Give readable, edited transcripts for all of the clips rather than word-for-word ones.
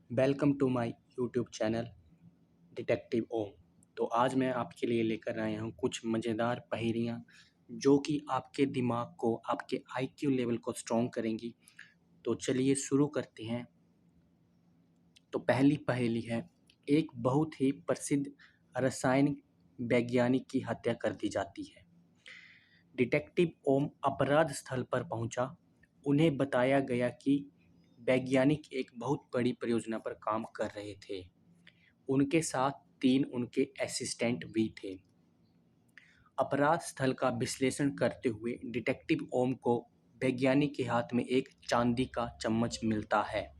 Welcome to my YouTube channel detective Om. तो आज मैं आपके लिए लेकर आया हूँ कुछ मज़ेदार पहेलियाँ जो कि आपके दिमाग को, आपके आईक्यू लेवल को स्ट्रॉन्ग करेंगी। तो चलिए शुरू करते हैं। तो पहली पहेली है, एक बहुत ही प्रसिद्ध रासायनिक वैज्ञानिक की हत्या कर दी जाती है। डिटेक्टिव ओम अपराध स्थल पर पहुंचा। उन्हें बताया गया कि वैज्ञानिक एक बहुत बड़ी परियोजना पर काम कर रहे थे। उनके साथ 3 उनके असिस्टेंट भी थे। अपराध स्थल का विश्लेषण करते हुए डिटेक्टिव ओम को वैज्ञानिक के हाथ में एक चांदी का चम्मच मिलता है।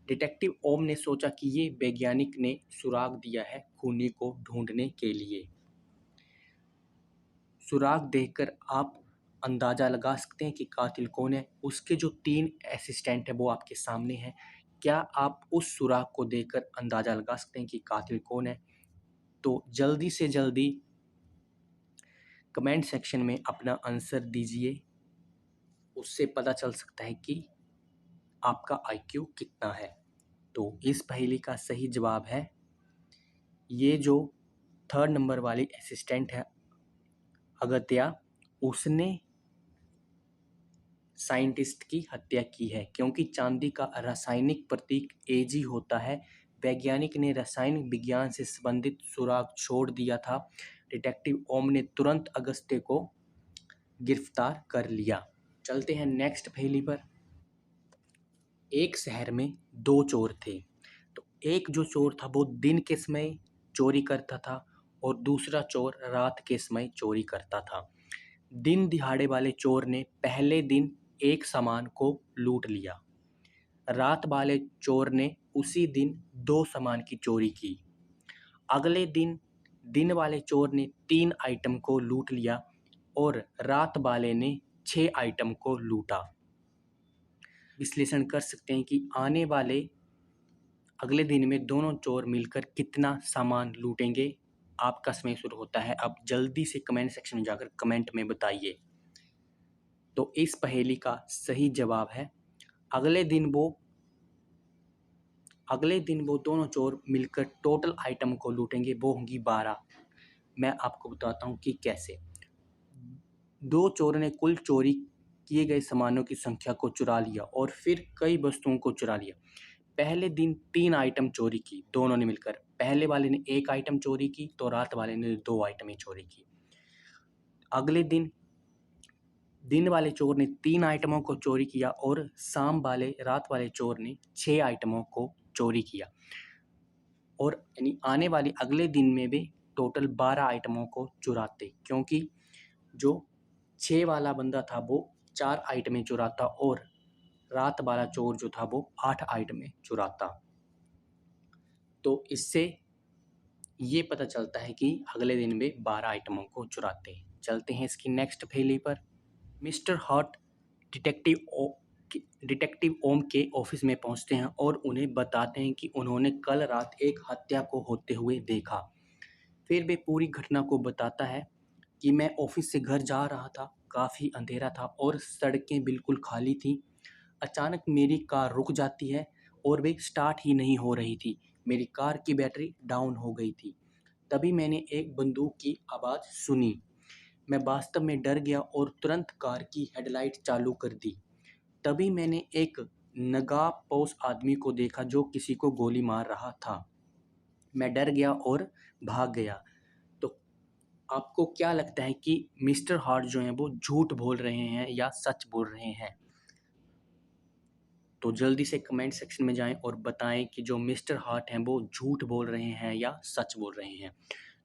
डिटेक्टिव ओम ने सोचा कि ये वैज्ञानिक ने सुराग दिया है खूनी को ढूंढने के लिए। सुराग देखकर आप अंदाज़ा लगा सकते हैं कि कातिल कौन है। उसके जो 3 असिस्टेंट हैं वो आपके सामने हैं। क्या आप उस सुराग को देखकर अंदाज़ा लगा सकते हैं कि कातिल कौन है? तो जल्दी से जल्दी कमेंट सेक्शन में अपना आंसर दीजिए। उससे पता चल सकता है कि आपका आईक्यू कितना है। तो इस पहेली का सही जवाब है, ये जो 3rd नंबर वाली असिस्टेंट है अगत्या, उसने साइंटिस्ट की हत्या की है, क्योंकि चांदी का रासायनिक प्रतीक Ag होता है। वैज्ञानिक ने रासायनिक विज्ञान से संबंधित सुराग छोड़ दिया था। डिटेक्टिव ओम ने तुरंत अगस्त्य को गिरफ्तार कर लिया। चलते हैं नेक्स्ट पहेली पर। एक शहर में 2 चोर थे। तो एक जो चोर था वो दिन के समय चोरी करता था और दूसरा चोर रात के समय चोरी करता था। दिन दिहाड़े वाले चोर ने पहले दिन एक सामान को लूट लिया। रात वाले चोर ने उसी दिन 2 सामान की चोरी की। अगले दिन दिन वाले चोर ने 3 आइटम को लूट लिया और रात वाले ने 6 आइटम को लूटा। विश्लेषण कर सकते हैं कि आने वाले अगले दिन में दोनों चोर मिलकर कितना सामान लूटेंगे। आपका समय शुरू होता है। अब जल्दी से कमेंट सेक्शन में जाकर कमेंट में बताइए। तो इस पहेली का सही जवाब है, अगले दिन वो दोनों चोर मिलकर टोटल आइटम को लूटेंगे, वो होंगी 12। मैं आपको बताता हूँ कि कैसे। 2 चोरों ने कुल चोरी किए गए सामानों की संख्या को चुरा लिया और फिर कई वस्तुओं को चुरा लिया। पहले दिन 3 आइटम चोरी की दोनों ने मिलकर। पहले वाले ने 1 आइटम चोरी की तो रात वाले ने 2 आइटमें चोरी की। अगले दिन दिन वाले चोर ने 3 आइटमों को चोरी किया और रात वाले चोर ने 6 आइटमों को चोरी किया। और यानी आने वाले अगले दिन में भी टोटल 12 आइटमों को चुराते, क्योंकि जो 6 वाला बंदा था वो 4 आइटमें चुराता और रात वाला चोर जो था वो 8 आइटमें चुराता। तो इससे ये पता चलता है कि अगले दिन वे 12 आइटमों को चुराते हैं। चलते हैं इसकी नेक्स्ट पहेली पर। मिस्टर हॉट डिटेक्टिव ओम के ऑफिस में पहुंचते हैं और उन्हें बताते हैं कि उन्होंने कल रात एक हत्या को होते हुए देखा। फिर वे पूरी घटना को बताता है कि मैं ऑफिस से घर जा रहा था, काफ़ी अंधेरा था और सड़कें बिल्कुल खाली थी। अचानक मेरी कार रुक जाती है और वे स्टार्ट ही नहीं हो रही थी। मेरी कार की बैटरी डाउन हो गई थी। तभी मैंने एक बंदूक की आवाज़ सुनी। मैं वास्तव में डर गया और तुरंत कार की हेडलाइट चालू कर दी। तभी मैंने एक नकाबपोश आदमी को देखा जो किसी को गोली मार रहा था। मैं डर गया और भाग गया। तो आपको क्या लगता है कि मिस्टर हार्ट जो हैं वो झूठ बोल रहे हैं या सच बोल रहे हैं? तो जल्दी से कमेंट सेक्शन में जाएं और बताएं कि जो मिस्टर हार्ट हैं वो झूठ बोल रहे हैं या सच बोल रहे हैं।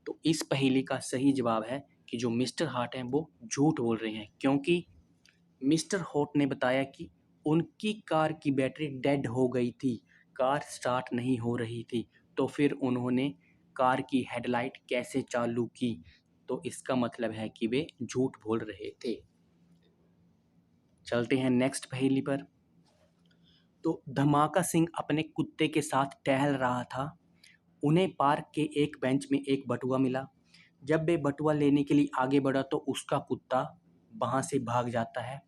तो इस पहेली का सही जवाब है कि जो मिस्टर हार्ट हैं वो झूठ बोल रहे हैं, क्योंकि मिस्टर हॉट ने बताया कि उनकी कार की बैटरी डेड हो गई थी, कार स्टार्ट नहीं हो रही थी। तो फिर उन्होंने कार की हेडलाइट कैसे चालू की? तो इसका मतलब है कि वे झूठ बोल रहे थे। चलते हैं नेक्स्ट पहेली पर। तो धमाका सिंह अपने कुत्ते के साथ टहल रहा था। उन्हें पार्क के एक बेंच में एक बटुआ मिला। जब वे बटुआ लेने के लिए आगे बढ़ा तो उसका कुत्ता वहाँ से भाग जाता है।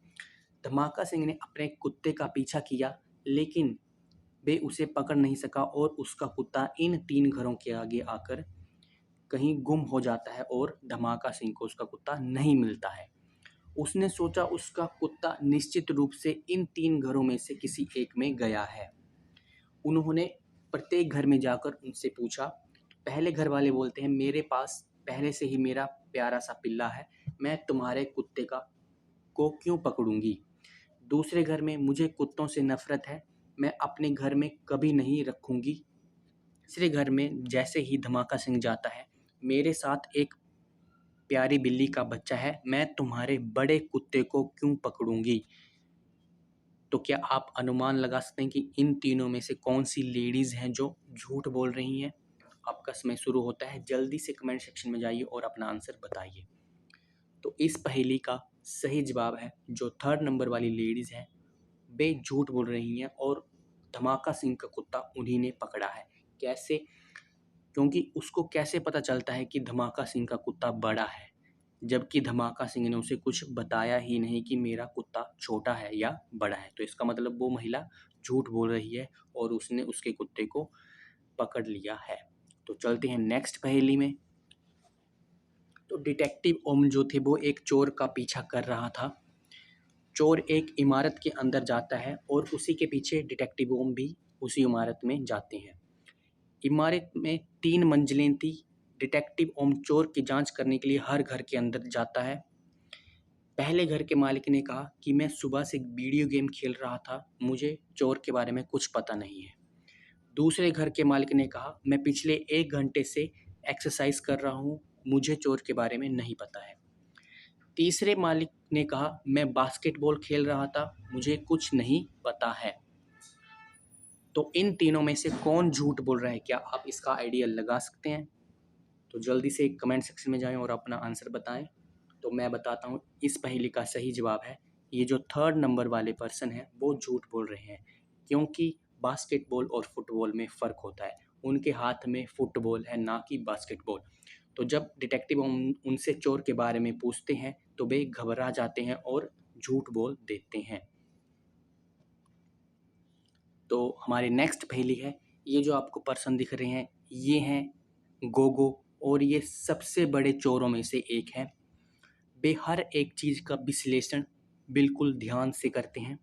धमाका सिंह ने अपने कुत्ते का पीछा किया, लेकिन वे उसे पकड़ नहीं सका और उसका कुत्ता इन 3 घरों के आगे आकर कहीं गुम हो जाता है और धमाका सिंह को उसका कुत्ता नहीं मिलता है। उसने सोचा उसका कुत्ता निश्चित रूप से इन 3 घरों में से किसी एक में गया है। उन्होंने प्रत्येक घर में जाकर उनसे पूछा। पहले घर वाले बोलते हैं, मेरे पास पहले से ही मेरा प्यारा सा पिल्ला है, मैं तुम्हारे कुत्ते को क्यों पकड़ूंगी। दूसरे घर में, मुझे कुत्तों से नफरत है, मैं अपने घर में कभी नहीं रखूंगी। तीसरे घर में जैसे ही धमाका सिंह जाता है, मेरे साथ एक प्यारी बिल्ली का बच्चा है, मैं तुम्हारे बड़े कुत्ते को क्यों पकड़ूंगी। तो क्या आप अनुमान लगा सकते हैं कि इन तीनों में से कौन सी लेडीज हैं जो झूठ बोल रही हैं। आपका समय शुरू होता है, जल्दी से कमेंट सेक्शन में जाइए और अपना आंसर बताइए। तो इस पहेली का सही जवाब है जो 3rd नंबर वाली लेडीज हैं, वे झूठ बोल रही हैं और धमाका सिंह का कुत्ता उन्हीं ने पकड़ा है। कैसे? क्योंकि उसको कैसे पता चलता है कि धमाका सिंह का कुत्ता बड़ा है, जबकि धमाका सिंह ने उसे कुछ बताया ही नहीं कि मेरा कुत्ता छोटा है या बड़ा है। तो इसका मतलब वो महिला झूठ बोल रही है और उसने उसके कुत्ते को पकड़ लिया है। तो चलते हैं नेक्स्ट पहेली में। तो डिटेक्टिव ओम जो थे वो एक चोर का पीछा कर रहा था। चोर एक इमारत के अंदर जाता है और उसी के पीछे डिटेक्टिव ओम भी उसी इमारत में जाते हैं। इमारत में 3 मंजिलें थी। डिटेक्टिव ओम चोर की जांच करने के लिए हर घर के अंदर जाता है। पहले घर के मालिक ने कहा कि मैं सुबह से वीडियो गेम खेल रहा था, मुझे चोर के बारे में कुछ पता नहीं है। दूसरे घर के मालिक ने कहा, मैं पिछले 1 घंटे से एक्सरसाइज कर रहा हूँ, मुझे चोर के बारे में नहीं पता है। तीसरे मालिक ने कहा, मैं बास्केटबॉल खेल रहा था, मुझे कुछ नहीं पता है। तो इन तीनों में से कौन झूठ बोल रहा है, क्या आप इसका आइडिया लगा सकते हैं? तो जल्दी से कमेंट सेक्शन में जाएं और अपना आंसर बताएं। तो मैं बताता हूँ, इस पहेली का सही जवाब है, ये जो 3rd नंबर वाले पर्सन हैं वो झूठ बोल रहे हैं, क्योंकि बास्केटबॉल और फुटबॉल में फ़र्क होता है। उनके हाथ में फुटबॉल है, ना कि बास्केटबॉल। तो जब डिटेक्टिव उनसे चोर के बारे में पूछते हैं तो वे घबरा जाते हैं और झूठ बोल देते हैं। तो हमारी नेक्स्ट पहेली है, ये जो आपको पर्सन दिख रहे हैं ये हैं गोगो और ये सबसे बड़े चोरों में से एक है। वे हर एक चीज़ का विश्लेषण बिल्कुल ध्यान से करते हैं।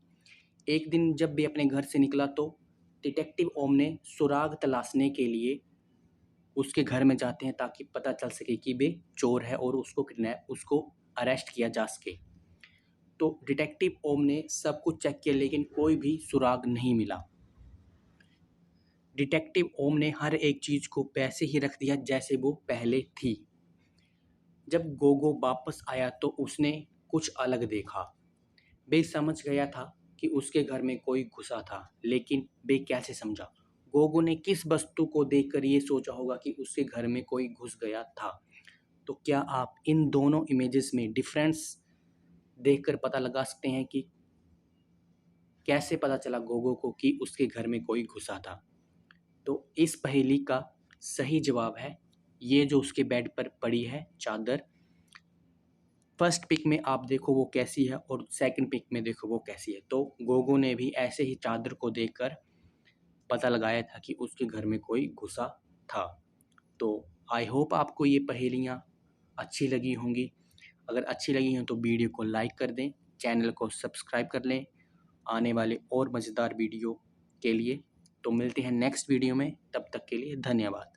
एक दिन जब वे अपने घर से निकला तो डिटेक्टिव ओम ने सुराग तलाशने के लिए उसके घर में जाते हैं ताकि पता चल सके कि वे चोर है और उसको अरेस्ट किया जा सके। तो डिटेक्टिव ओम ने सब कुछ चेक किया लेकिन कोई भी सुराग नहीं मिला। डिटेक्टिव ओम ने हर एक चीज़ को वैसे ही रख दिया जैसे वो पहले थी। जब गोगो वापस आया तो उसने कुछ अलग देखा। वे समझ गया था कि उसके घर में कोई घुसा था, लेकिन वे कैसे समझा? गोगो ने किस वस्तु को देखकर ये सोचा होगा कि उसके घर में कोई घुस गया था? तो क्या आप इन दोनों इमेजेस में डिफरेंस देखकर पता लगा सकते हैं कि कैसे पता चला गोगो को कि उसके घर में कोई घुसा था? तो इस पहेली का सही जवाब है, ये जो उसके बेड पर पड़ी है चादर, फर्स्ट पिक में आप देखो वो कैसी है और सेकंड पिक में देखो वो कैसी है। तो गोगो ने भी ऐसे ही चादर को देखकर पता लगाया था कि उसके घर में कोई घुसा था। तो आई होप आपको ये पहेलियाँ अच्छी लगी होंगी। अगर अच्छी लगी हैं तो वीडियो को लाइक कर दें, चैनल को सब्सक्राइब कर लें आने वाले और मज़ेदार वीडियो के लिए। तो मिलते हैं नेक्स्ट वीडियो में, तब तक के लिए धन्यवाद।